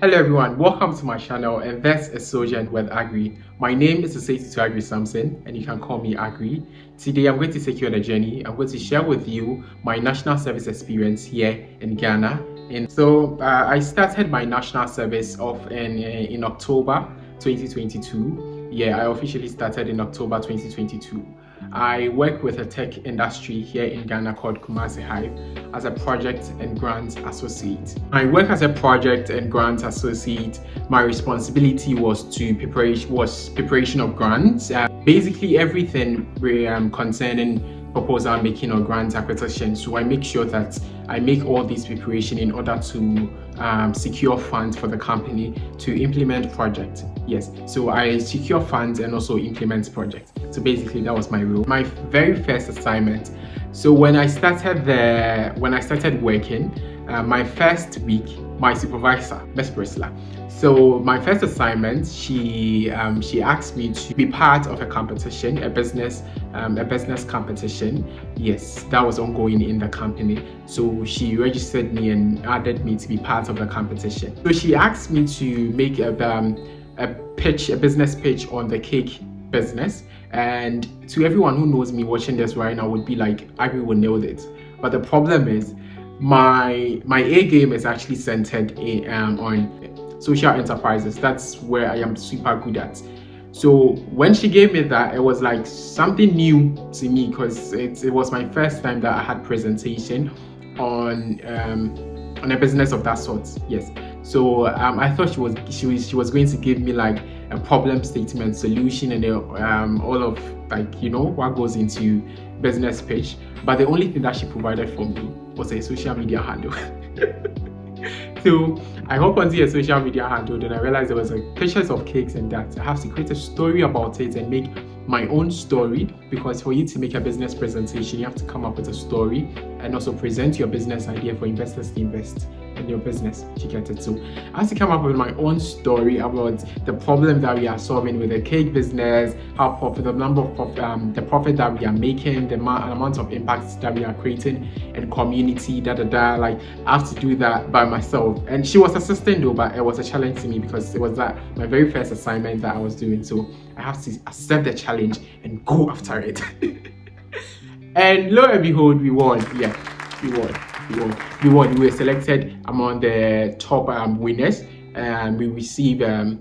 Hello everyone, welcome to my channel, and this is Sojourn with Aggrey. My name is Associate to Aggrey Samson, and you can call me Aggrey. Today I'm going to take you on a journey. I'm going to share with you my national service experience here in Ghana. And so I started my national service off in October 2022. Yeah, I officially started in October 2022. I work with a tech industry here in Ghana called Kumasi Hive as a project and grant associate. I work as a project and grant associate. My responsibility was preparation of grants. Basically everything concerning proposal making or grant acquisition. So I make sure that I make all this preparation in order to secure funds for the company to implement project. Yes, so I secure funds and also implement project. So basically that was my role. My very first assignment. So when I started working, my first week, my supervisor, Miss Priscilla. So my first assignment, she asked me to be part of a competition, a business competition. Yes, that was ongoing in the company. So she registered me and added me to be part of the competition. So she asked me to make a business pitch on the cake business. And to everyone who knows me watching this right now would be like, Aggrey will nail it. But the problem is my A game is actually centered on social enterprises. That's where I am super good at. So when she gave me that, it was like something new to me because it was my first time that I had presentation on a business of that sort. Yes. So I thought she was going to give me like a problem statement, solution, and all of what goes into business pitch. But the only thing that she provided for me was a social media handle. So I hop onto a social media handle, then I realized there was pictures of cakes and that. I have to create a story about it and make my own story, because for you to make a business presentation, you have to come up with a story and also present your business idea for investors to invest in your business. You get it? So I have to come up with my own story about the problem that we are solving with the cake business, how profit, the number of the profit that we are making, the amount of impact that we are creating in community, like I have to do that by myself. And she was assisting though, but it was a challenge to me because it was my very first assignment that I was doing. So I have to accept the challenge and go after it. And lo and behold, we won. Yeah, we won. We were selected among the top winners, and we received a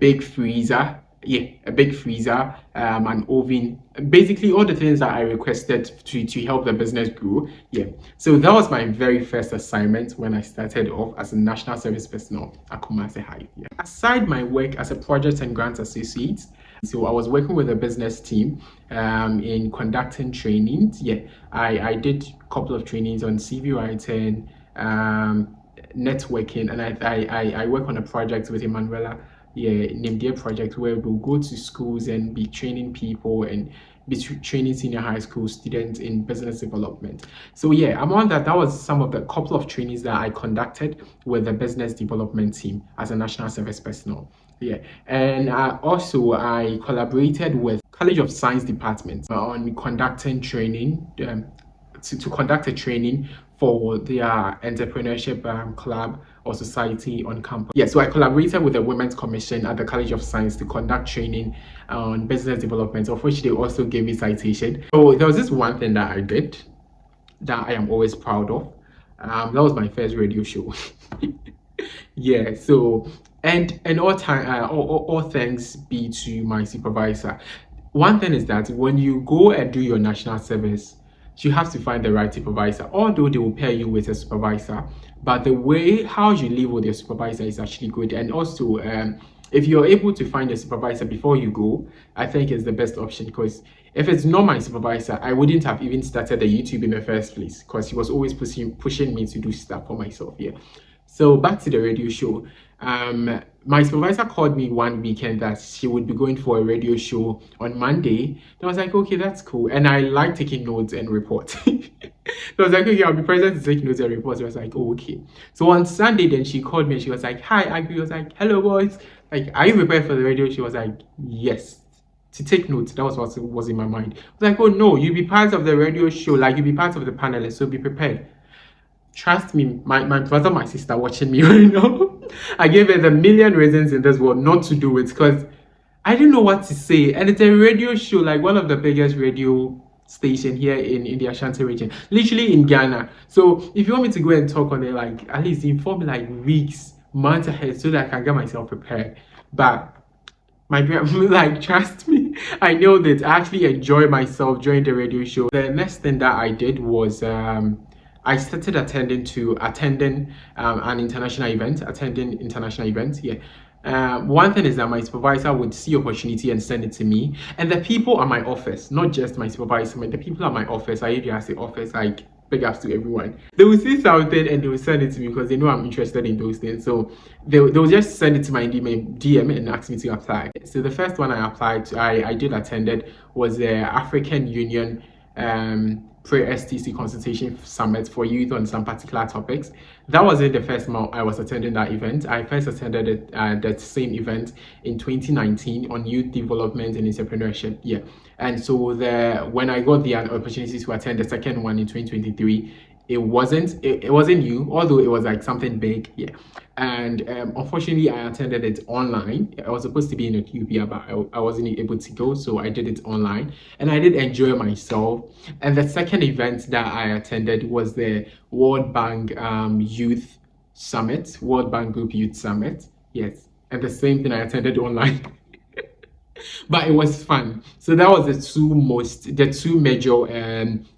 big freezer. Yeah, a big freezer, an oven, basically all the things that I requested to help the business grow. Yeah, so that was my very first assignment when I started off as a national service personnel at Kumasi Hive. Yeah. Aside my work as a project and grant associate, so I was working with a business team in conducting trainings. Yeah, I did a couple of trainings on CV writing, networking, and I work on a project with Emanuela, named their project, where we'll go to schools and be training people and be training senior high school students in business development. So yeah, among that was some of the couple of trainings that I conducted with the business development team as a national service personnel. Yeah, and I collaborated with College of Science department on conducting training to conduct a training for their entrepreneurship club or society on campus. Yeah, so I collaborated with the Women's Commission at the College of Science to conduct training on business development, of which they also gave me citation. So there was this one thing that I did that I am always proud of. That was my first radio show. Yeah, so and all thanks be to my supervisor. One thing is that when you go and do your national service, you have to find the right supervisor. Although they will pair you with a supervisor, but the way how you live with your supervisor is actually good. And also if you're able to find a supervisor before you go, I think it's the best option, because if it's not my supervisor, I wouldn't have even started the YouTube in the first place, because he was always pushing me to do stuff for myself. Yeah. So back to the radio show. My supervisor called me one weekend that she would be going for a radio show on Monday. And I was like, okay, that's cool. And I like taking notes and reports. So I was like, okay, I'll be present to take notes and reports. I was like, oh, okay. So on Sunday, then she called me and she was like, hi, Aggrey. I was like, hello, boys. Like, are you prepared for the radio? She was like, yes. To take notes, that was what was in my mind. I was like, oh no, you'll be part of the radio show, like you'll be part of the panelists, so be prepared. Trust me, my brother, my sister watching me right now. I gave it a million reasons in this world not to do it because I didn't know what to say. And it's a radio show, like one of the biggest radio station here in the Ashanti region, literally in Ghana. So if you want me to go and talk on it, like at least inform me like weeks, months ahead so that I can get myself prepared. But my like trust me, I know that I actually enjoy myself during the radio show. The next thing that I did was I started attending an international event, attending international events. Yeah. One thing is that my supervisor would see opportunity and send it to me, and the people at my office, not just my supervisor, but the people at my office, I usually ask the office, like big ups to everyone. They will see something and they will send it to me because they know I'm interested in those things. So they'll just send it to my DM and ask me to apply. So the first one I applied to, I did attended was the African Union pre-STC consultation summit for youth on some particular topics. That wasn't the first month I was attending that event. I first attended it, that same event in 2019 on youth development and entrepreneurship. Yeah, and so when I got the opportunity to attend the second one in 2023, it wasn't new, although it was like something big. Yeah, and unfortunately I attended it online. I was supposed to be in Ethiopia, but I wasn't able to go, so I did it online, and I did enjoy myself. And the second event that I attended was the World Bank Youth Summit, World Bank Group Youth Summit. Yes, and the same thing I attended online. But it was fun. So that was the two major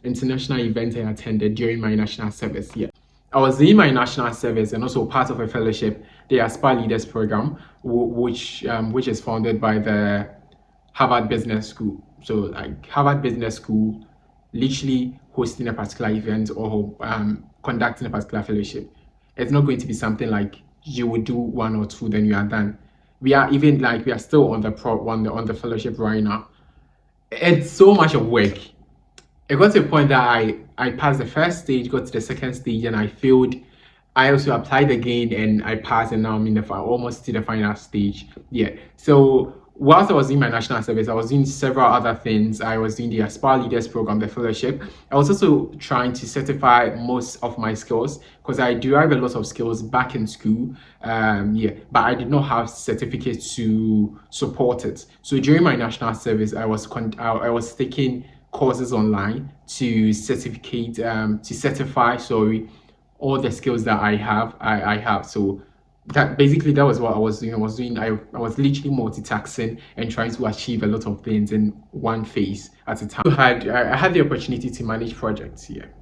international events I attended during my national service. Yeah, I was in my national service and also part of a fellowship, the Aspire Leaders Program, which is founded by the Harvard Business School. So like Harvard Business School, literally hosting a particular event or conducting a particular fellowship. It's not going to be something like you would do one or two, then you are done. We are still on the fellowship right now. It's so much of work. It got to a point that I passed the first stage, got to the second stage, and I failed. I also applied again and I passed, and now I'm in almost to the final stage. Yeah. So whilst I was in my national service, I was doing several other things. I was doing the Aspire Leaders Program, the fellowship. I was also trying to certify most of my skills because I derived a lot of skills back in school. But I did not have certificates to support it. So during my national service, I was taking courses online to certify all the skills that I have. So that was what I was doing. I was literally multitasking and trying to achieve a lot of things in one phase at a time. I had the opportunity to manage projects here.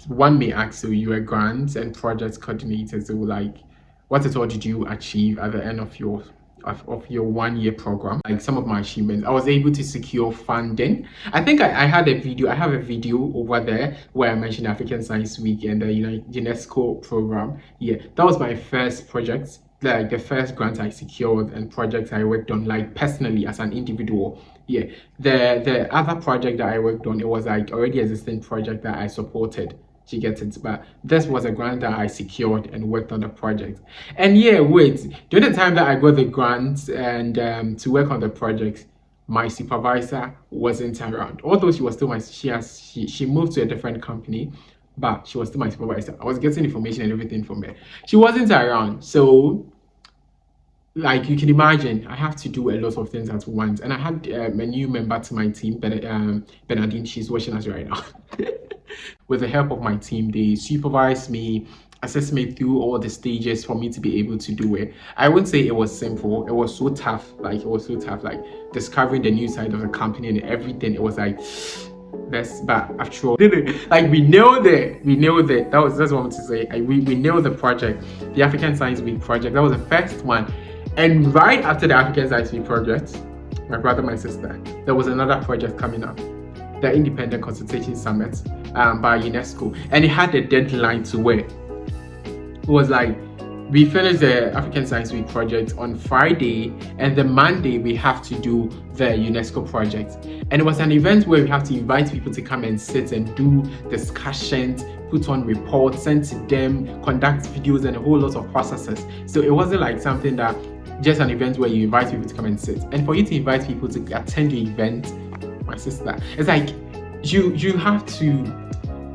One may ask, so you were grants and project coordinator, so like what at all did you achieve at the end of your 1 year program? Like some of my achievements, I was able to secure funding. I think I have a video over there where I mentioned African Science Week and the UNESCO program. Yeah, that was my first project, like the first grant I secured and projects I worked on, like personally as an individual. Yeah, the other project that I worked on, it was like already existing project that I supported. You get it? But this was a grant that I secured and worked on the project. And yeah, wait, during the time that I got the grant and to work on the project, my supervisor wasn't around. Although she was still she moved to a different company, but she was still my supervisor. I was getting information and everything from her. She wasn't around, so like you can imagine, I have to do a lot of things at once. And I had a new member to my team, Bernadine. She's watching us right now. With the help of my team, they supervised me, assessed me through all the stages for me to be able to do it. I wouldn't say it was simple. It was so tough. Like discovering the new side of the company and everything. It was like but after all, like we nailed it. That's what I want to say. We nailed the project, the African Science Week project. That was the first one. And right after the African Science Week project, my brother, my sister, there was another project coming up, the Independent Consultation Summit by UNESCO, and it had a deadline to wait. It was like we finished the African Science Week project on Friday, and the Monday we have to do the UNESCO project. And it was an event where we have to invite people to come and sit and do discussions, put on reports, send to them, conduct videos, and a whole lot of processes. So it wasn't like something that just an event where you invite people to come and sit. And for you to invite people to attend the event, my sister, it's like you have to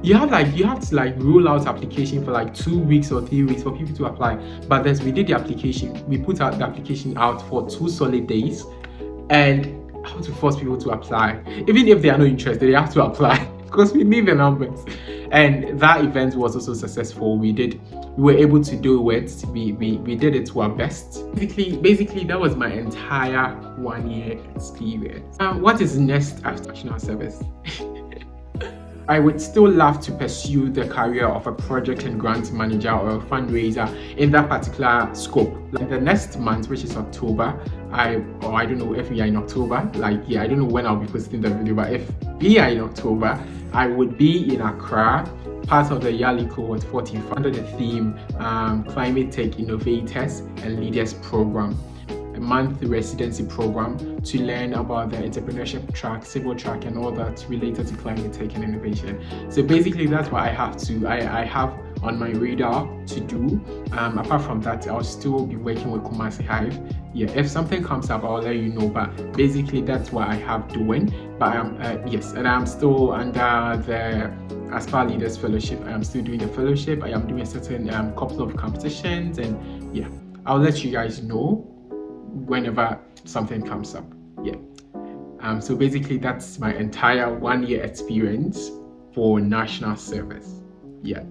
you have to like roll out application for like 2 weeks or 3 weeks for people to apply. But then we did the application, we put out the application out for 2 solid days, and how to force people to apply. Even if they are not interested, they have to apply because we need the numbers. And that event was also successful. We were able to do it. We did it to our best. Basically that was my entire 1 year experience. What is next after national service? I would still love to pursue the career of a project and grant manager or a fundraiser in that particular scope. Like the next month, which is October, I don't know if we are in October, I don't know when I'll be posting the video, but if we are in October, I would be in Accra, part of the Yali Cohort 45 under the theme Climate Tech Innovators and Leaders Program, a month residency program to learn about the entrepreneurship track, civil track, and all that related to climate tech and innovation. So basically that's what I have on my radar to do. Apart from that, I'll still be working with Kumasi Hive. Yeah, if something comes up, I'll let you know. But basically that's what I have doing. But yes, and I'm still under the Aspire Leaders Fellowship. I am still doing the fellowship. I am doing a certain couple of competitions, and yeah, I'll let you guys know whenever something comes up. Yeah. So basically that's my entire 1 year experience for national service. Yeah.